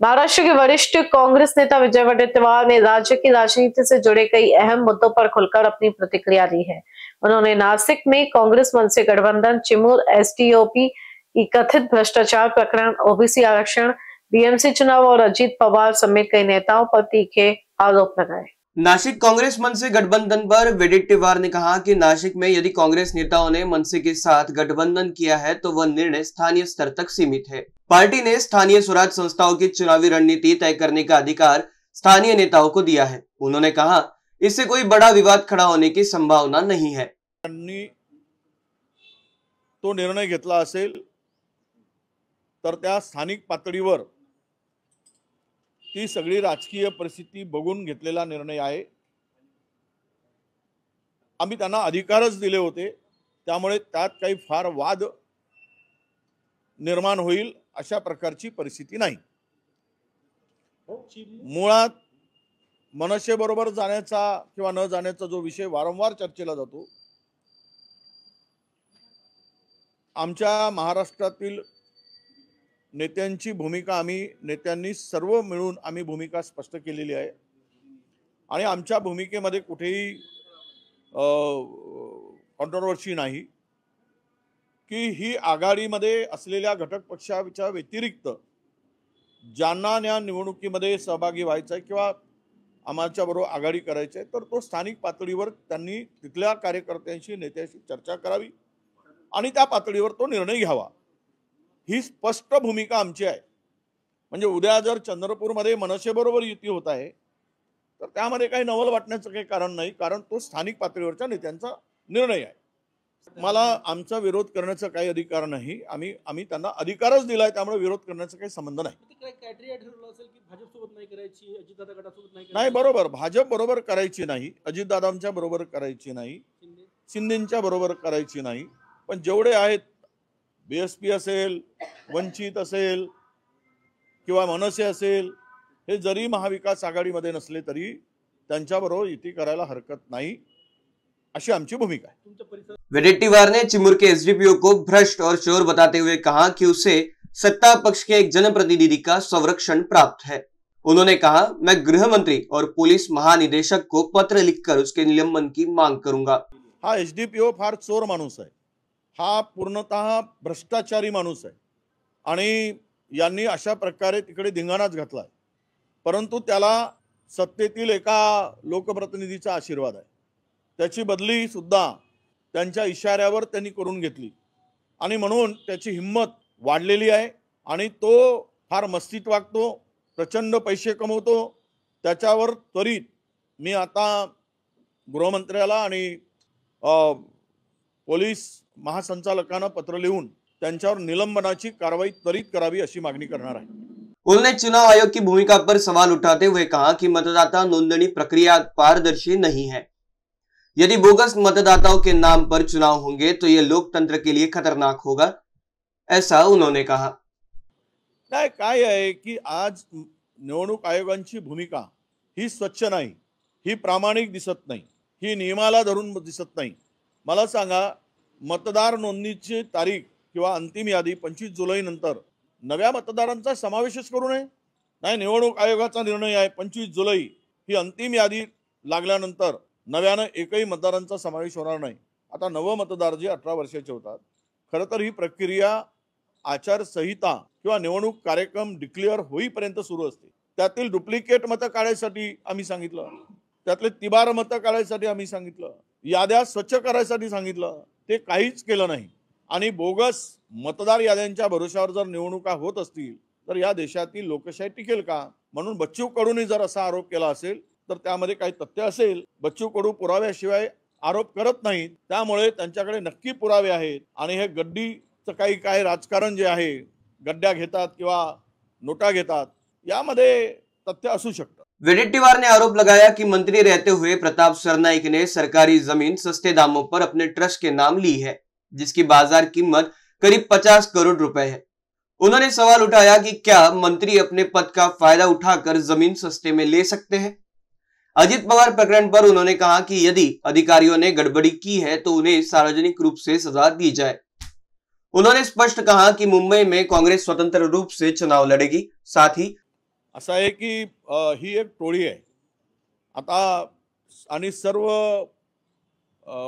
महाराष्ट्र के वरिष्ठ कांग्रेस नेता विजय वडेट्टीवार ने राज्य की राजनीति से जुड़े कई अहम मुद्दों पर खुलकर अपनी प्रतिक्रिया दी है। उन्होंने नासिक में कांग्रेस मनसे गठबंधन, चिमूर एसडीओपी की कथित भ्रष्टाचार प्रकरण, ओबीसी आरक्षण, बीएमसी चुनाव और अजीत पवार समेत कई नेताओं पर तीखे आरोप लगाए। नासिक कांग्रेस मनसे गठबंधन पर वडेट्टीवार ने कहा कि नासिक में यदि कांग्रेस नेताओं ने मनसे के साथ गठबंधन किया है तो वह निर्णय स्थानीय स्तर तक सीमित है। पार्टी ने स्थानीय स्वराज संस्थाओं की चुनावी रणनीति तय करने का अधिकार स्थानीय नेताओं को दिया है। उन्होंने कहा, इससे कोई बड़ा विवाद खड़ा होने की संभावना नहीं है। तो निर्णय घेतला असेल तर त्या स्थानिक पातळीवर ती सगळी राजकीय परिस्थिती बघून घेतलेला निर्णय आहे। आम्ही त्यांना अधिकारच दिले होते, त्यामुळे त्यात काही फार वाद निर्माण होईल अशा प्रकारची परिस्थिती नाही। मुळात मनसे बरोबर जाण्याचा किंवा न जाण्याचा जो विषय वारंवार चर्चेला जातो, आमच्या महाराष्ट्रातील नेत्यांची भूमिका आम्ही नेत्यांनी सर्व मिळून आम्ही भूमिका स्पष्ट केलेली आहे आणि आमच्या भूमिकेमध्ये कुठेही कॉन्ट्रोवर्सी नाही की ही आघाडीमध्ये असलेल्या घटक पक्षाच्या व्यतिरिक्त ज्यांना या निवडणुकीमध्ये सहभागी व्हायचं आहे किंवा आमच्या बरोबर आघाडी करायची आहे तर तो स्थानिक पातळीवर त्यांनी तिथल्या कार्यकर्त्यांशी नेत्यांशी चर्चा करावी आणि त्या पातळीवर तो निर्णय घ्यावा, ही स्पष्ट भूमिका आमची आहे। म्हणजे उद्या जर चंद्रपूरमध्ये मनसे बरोबर युती होत आहे तर त्यामध्ये काही नवल वाटण्याचं काही कारण नाही, कारण तो स्थानिक पातळीवरच्या नेत्यांचा निर्णय आहे। मला आमचा विरोध करण्याचा काही अधिकार नाही, आम्ही त्यांना अधिकारच दिलाय, त्यामुळे विरोध करण्याचा काही संबंध नाही। नाही, बरोबर, भाजप बरोबर करायची नाही, अजितदादांच्या बरोबर करायची नाही, शिंदेंच्या बरोबर करायची नाही, पण जेवढे आहेत बीएसपी असेल, वंचित असेल किंवा मनसे असेल, हे जरी महाविकास आघाडीमध्ये नसले तरी त्यांच्याबरोबर युती करायला हरकत नाही, अशी आमची भूमिका है। वडेट्टीवार ने चिमूर के एसडीपीओ को भ्रष्ट और चोर बताते हुए कहा कि उसे सत्ता पक्ष के एक जनप्रतिनिधि का संरक्षण प्राप्त है। उन्होंने कहा, मैं गृह मंत्री और पुलिस महानिदेशक को पत्र लिखकर उसके निलंबन की मांग करूंगा। हा एसडीपीओ फार चोर माणूस आहे, हा पूर्णतः भ्रष्टाचारी माणूस आहे आणि यांनी अशा प्रकारे तिकडे धिंगाणाच घातला, परंतु त्याला सत्तेतील एका लोकप्रतिनिधीचा आशीर्वाद आहे। त्याची बदली सुद्धा त्यांच्या इशाऱ्यावर त्यांनी करून घेतली आणि म्हणून त्याची हिम्मत वाढलेली आहे आणि तो फार मस्तीत वागतो, प्रचंड पैसे कमवतो। त्याच्यावर त्वरित मी आता गृहमंत्र्याला आणि पोलीस महासंचालकांना पत्र लिहून त्यांच्यावर निलंबनाची कारवाई त्वरित करावी अशी मागणी करणार आहे। उन्होंने चुनाव आयोग की भूमिका पर सवाल उठाते हुए कहा कि मतदाता नोंदणी प्रक्रिया पारदर्शी नहीं है। यदि बोगस मतदाताओं के नाम पर चुनाव होंगे तो यह लोकतंत्र के लिए खतरनाक होगा, ऐसा उन्होंने कहा। काय आहे की आज निवडणूक आयोगाची भूमिका ही स्वच्छ नाही, ही प्रामाणिक दिसत नाही, ही नियमाला धरून दिसत नाही। मला सांगा, मतदार नोंदणीची तारीख किंवा अंतिम यादी 25 जुलै नंतर नव्या मतदारांचा समावेशच करू नये? नाही, निवडणूक आयोगाचा निर्णय आहे 25 जुलै ही अंतिम यादी लागल्यानंतर नव्याने एकही मतदारांचा समावेश होणार नाही। आता नव मतदार जे 18 वर्षाचे होतात, खरं तर ही प्रक्रिया आचारसंहिता किंवा निवडणूक कार्यक्रम डिक्लेअर होईपर्यंत सुरू असते। त्यातील डुप्लिकेट मतं काढायसाठी आम्ही सांगितलं, त्यातले तिबार मतं काढायसाठी आम्ही सांगितलं, याद्या स्वच्छ करायसाठी सांगितलं, ते काहीच केलं नाही आणि बोगस मतदार याद्यांच्या भरोशावर जर निवडणुका होत असतील तर या देशातील लोकशाही टिकेल का? म्हणून बच्चू कडूंनी जर असा आरोप केला असेल तर त्यामध्ये काही तथ्य असेल। बच्चू कडू पुराव्याशिवाय आरोप करत नाहीत, त्यामुळे त्यांच्याकडे नक्की पुरावे आहेत आणि हे गड्डीचं काही राजकारण जे आहे, गड्ड्या घेतात किंवा नोटा घेतात, यामध्ये तथ्य असू शकतं। वडेट्टीवार ने आरोप लगाया कि मंत्री रहते हुए प्रताप सरनाईक ने सरकारी जमीन सस्ते दामों पर अपने ट्रस्ट के नाम ली है, जिसकी बाजार कीमत करीब 50 करोड़ रुपए है। उन्होंने सवाल उठाया कि क्या मंत्री अपने पद का फायदा उठाकर जमीन सस्ते में ले सकते हैं। अजित पवार प्रकरण पर उन्होंने कहा कि यदि अधिकारियों ने गड़बड़ी की है तो उन्हें सार्वजनिक रूप से सजा दी जाए। उन्होंने स्पष्ट कहा कि मुंबई में कांग्रेस स्वतंत्र रूप से चुनाव लड़ेगी, साथ ही असं आहे की ही एक टोळी आहे आता, आणि सर्व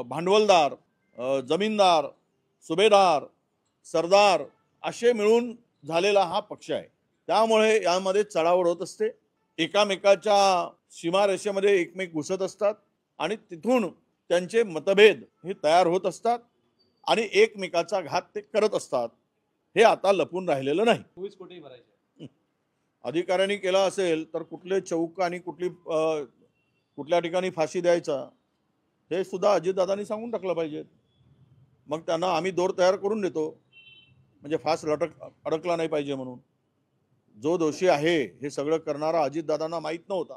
भांडवलदार, जमीनदार, सुभेदार, सरदार असे मिळून झालेला हा पक्ष आहे. त्यामुळे यामध्ये चढाओढ होत असते. एकामेकाच्या सीमारेषेमध्ये एकमेक घुसत असतात आणि तिथून त्यांचे मतभेद हे तयार होत असतात आणि एकमेकाचा घात ते करत असतात. हे आता लपून राहिलेलं नाही. अधिकाऱ्यांनी केला असेल तर कुठले चौक आणि कुठल्या ठिकाणी फाशी द्यायचा हे सुद्धा अजितदादांनी सांगून टाकलं पाहिजे. मग त्यांना आम्ही दोर तयार करून देतो, म्हणजे फास अडकला नाही पाहिजे म्हणून. जो दोषी आहे हे सगळं करणारा अजितदादांना माहीत नव्हता,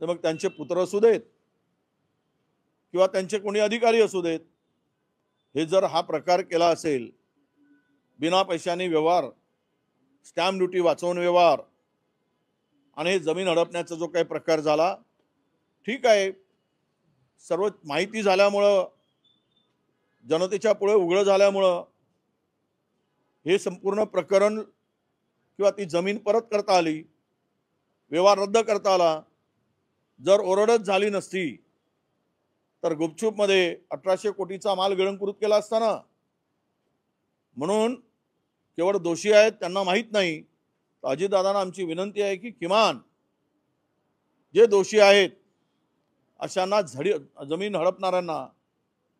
तर मग त्यांचे पुत्र असू देत किंवा त्यांचे कोणी अधिकारी असू देत, हे जर हा प्रकार केला असेल, बिना पैशाने व्यवहार, स्टॅम्प ड्युटी वाचवून व्यवहार आणि जमीन हडपण्याचा जो काही प्रकार झाला, ठीक आहे, सर्व माहिती झाल्यामुळं, जनतेच्या पुढे उघड झाल्यामुळं हे संपूर्ण प्रकरण किंवा ती जमीन परत करता आली, व्यवहार रद्द करता आला. जर ओरडच झाली नसती तर गुपचूपमध्ये 1800 कोटीचा माल गिळंकृत केला असताना. म्हणून केवळ दोषी आहेत त्यांना माहीत नाही. अजितदादांना आमची विनंती आहे की किमान जे दोषी आहेत अशांना जमीन हडपणाऱ्यांना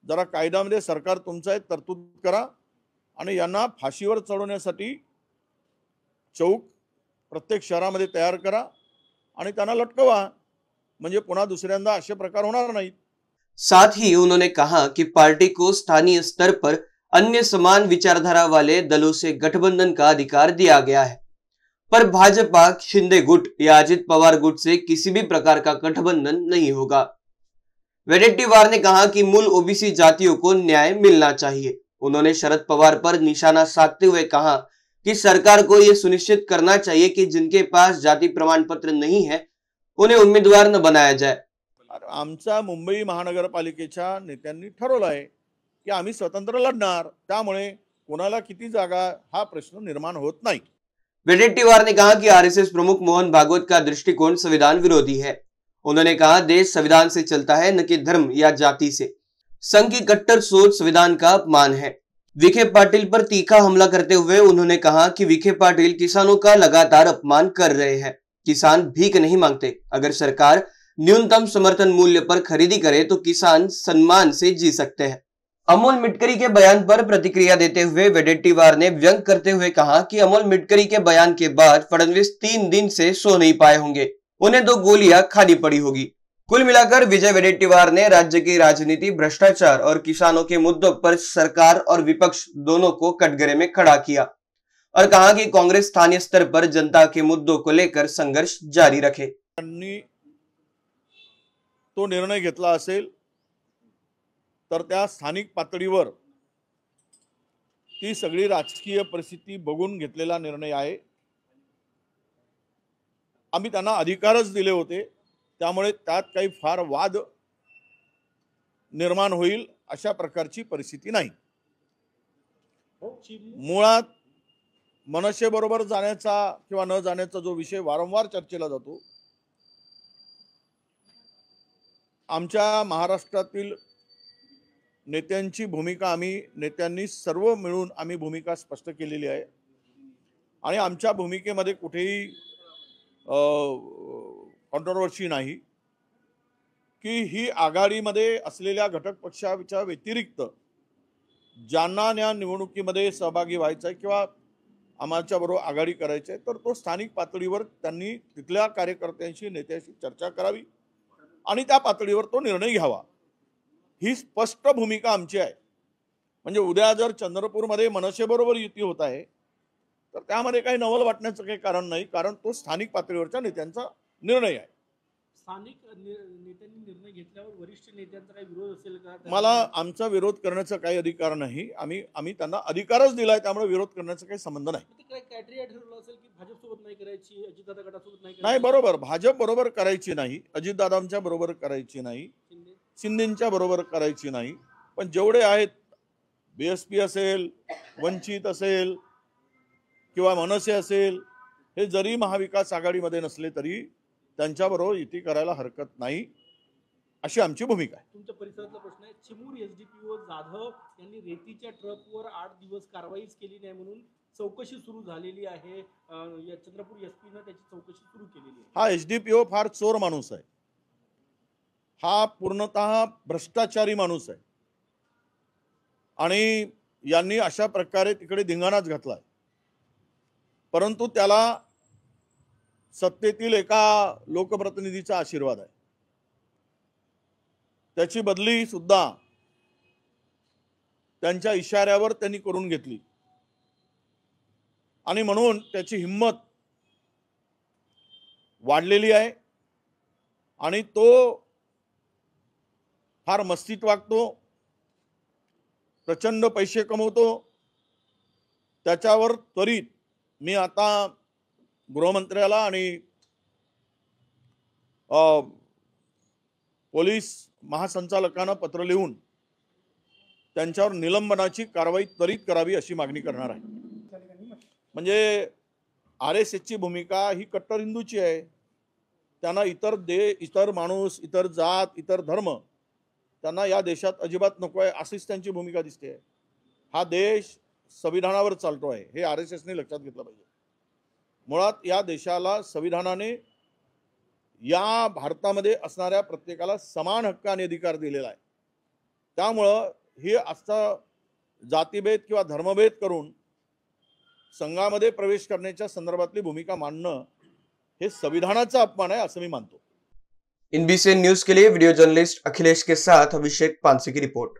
जरा कायद्यामध्ये सरकार तुमचं आहे तरतूद करा आणि यांना फाशीवर चढवण्यासाठी चौक प्रत्येक शहरामध्ये तयार करा आणि त्यांना लटकवा, म्हणजे पुन्हा दुसऱ्यांदा असे प्रकार होणार नाहीत. साथ ही उन्होंने कहा कि पार्टी को स्थानीय स्तर पर अन्य समान विचारधारा वाले दलों से गठबंधन का अधिकार दिया गया है, पर भाजपा, शिंदे गुट या अजित पवार गुट से किसी भी प्रकार का गठबंधन नहीं होगा। वेडेट्टीवार ने कहा कि मूल ओबीसी जातियों को न्याय मिलना चाहिए। उन्होंने शरद पवार पर निशाना साधते हुए कहा कि सरकार को यह सुनिश्चित करना चाहिए कि जिनके पास जाति प्रमाण पत्र नहीं है उन्हें उम्मीदवार न बनाया जाए। आमचा मुंबई महानगरपालिकेच्या नेत्यांनी ठरवलं आहे की आम्ही स्वतंत्र लढणार, त्यामुळे कोणाला किती जागा हा प्रश्न निर्माण होत नाही। वेडेट्टीवार ने कहा कि आरएसएस प्रमुख मोहन भागवत का दृष्टिकोण संविधान विरोधी है। उन्होंने कहा देश संविधान से चलता है, न कि धर्म या जाति से। संघ की कट्टर सोच संविधान का अपमान है। विखे पाटिल पर तीखा हमला करते हुए उन्होंने कहा कि विखे पाटिल किसानों का लगातार अपमान कर रहे हैं। किसान भीख नहीं मांगते। अगर सरकार न्यूनतम समर्थन मूल्य पर खरीदी करे तो किसान सम्मान से जी सकते हैं। अमोल मिटकरी के बयान पर प्रतिक्रिया देते हुए वेडेट्टीवार ने व्यंग करते हुए कहा कि अमोल मिटकरी के बयान के बाद फडणवीस 3 दिन से सो नहीं पाए होंगे, उन्हें 2 गोलियां खानी पड़ी होगी। कुल मिलाकर विजय वेडेट्टीवार ने राज्य की राजनीति, भ्रष्टाचार और किसानों के मुद्दों पर सरकार और विपक्ष दोनों को कटघरे में खड़ा किया और कहा कि कांग्रेस स्थानीय स्तर पर जनता के मुद्दों को लेकर संघर्ष जारी रखे। तो निर्णय घेतला असेल तर त्या स्थानिक पातळीवर ती सगळी राजकीय परिस्थिती बघून घेतलेला निर्णय आहे। आम्ही त्यांना अधिकारच दिले होते, त्यामुळे त्यात काही फार वाद निर्माण होईल अशा प्रकारची परिस्थिती नाही। मुळात मनसे बरोबर जाण्याचा किंवा न जाण्याचा जो विषय वारंवार चर्चेला जातो, आमच्या महाराष्ट्रातील नेत्यांची भूमिका नेत्यांनी सर्व मिळून आम्ही भूमिका स्पष्ट केलेली आहे आणि आमच्या भूमिकेमध्ये कुठेही कॉन्ट्रोवर्सी नाही की ही आघाडीमध्ये असलेल्या घटक पक्षाच्या व्यतिरिक्त ज्यांना या निवडणुकीमध्ये सहभागी व्हायचं आहे किंवा आमच्या बरोबर आघाडी करायची आहे तर तो स्थानिक पातळीवर त्यांनी तिथल्या कार्यकर्त्यांशी, नेत्यांशी चर्चा करावी आणि त्या पातळीवर तो निर्णय घ्यावा, ही स्पष्ट भूमिका आमची आहे। म्हणजे उद्या जर चंद्रपूरमध्ये मनसे बरोबर युती होत आहे तर त्यामध्ये काही नवल वाटण्याचं काही कारण नाही, कारण तो स्थानिक पातळीवरच्या नेत्यांचा निर्णय आहे। स्थानिक नेत्यांनी निर्णय घेतल्यावर वरिष्ठ नेत्यांचा काही विरोध असेल का? मला आमचा विरोध करण्याचा काही अधिकार नाही। आम्ही त्यांना अधिकारच दिलाय, त्यामुळे विरोध करण्याचा काही संबंध नाही। काय क्रायटेरिया ठरवलं असेल की भाजपसोबत नाही करायची, अजितदादा गटासोबत नाही करायची? नाही, बरोबर, भाजप बरोबर करायची नाही, अजितदादांच्या बरोबर करायची नाही, शिंदेंच्या बरोबर करायची नाही, पण जेवढे आहेत बीएसपी असेल, वंचित असेल किंवा मनसे असेल हे जरी महाविकास आघाडीमध्ये नसले तरी त्यांच्याबरोबर युती करायला हरकत नाही, अशी आमची भूमिका आहे. तुमच्या परिसरातला प्रश्न आहे, चिमूर एसडीपीओ जाधव यांनी रेतीच्या ट्रकवर 8 दिवस कारवाईच केली नाही म्हणून चौकशी सुरू झालेली आहे. या चंद्रपूर एसपीनं त्याची चौकशी सुरू केलेली आहे. हा एसडीपीओ फार चोर माणूस आहे, हा पूर्णतः भ्रष्टाचारी माणूस आहे आणि यांनी अशा प्रकारे तिकडे धिंगाणाच घातलाय. परंतु त्याला सत्तेतील एका लोकप्रतिनिधीचा आशीर्वाद आहे. त्याची बदली सुद्धा त्यांच्या इशाऱ्यावर त्यांनी करून घेतली आणि म्हणून त्याची हिम्मत वाढलेली आहे आणि तो फार मस्तीत वागतो, प्रचंड पैसे कमवतो. त्याच्यावर त्वरित मी आता गृहमंत्र्याला आणि पोलीस महासंचालकांना पत्र लिहून त्यांच्यावर निलंबनाची कारवाई त्वरित करावी अशी मागणी करणार आहे. म्हणजे RSSची भूमिका ही कट्टर हिंदूची आहे. त्यांना इतर माणूस, इतर जात, इतर धर्म त्यांना या देशात अजिबात नको आहे अशीच त्यांची भूमिका दिसते. हा देश संविधानावर चालतो आहे हे RSSने लक्षात घेतलं पाहिजे. मुळात या देशाला संविधानाने या भारतामध्ये असणाऱ्या प्रत्येकाला समान हक्काने अधिकार दिलेला आहे. त्यामुळं हे असं जातीभेद किंवा धर्मभेद करून संघामध्ये प्रवेश करण्याच्या संदर्भातली भूमिका मांडणं हे संविधानाचा अपमान आहे असं मी मानतो. INBCN न्यूज के लिए वीडियो जर्नलिस्ट अखिलेश के साथ अभिषेक पानसे की रिपोर्ट.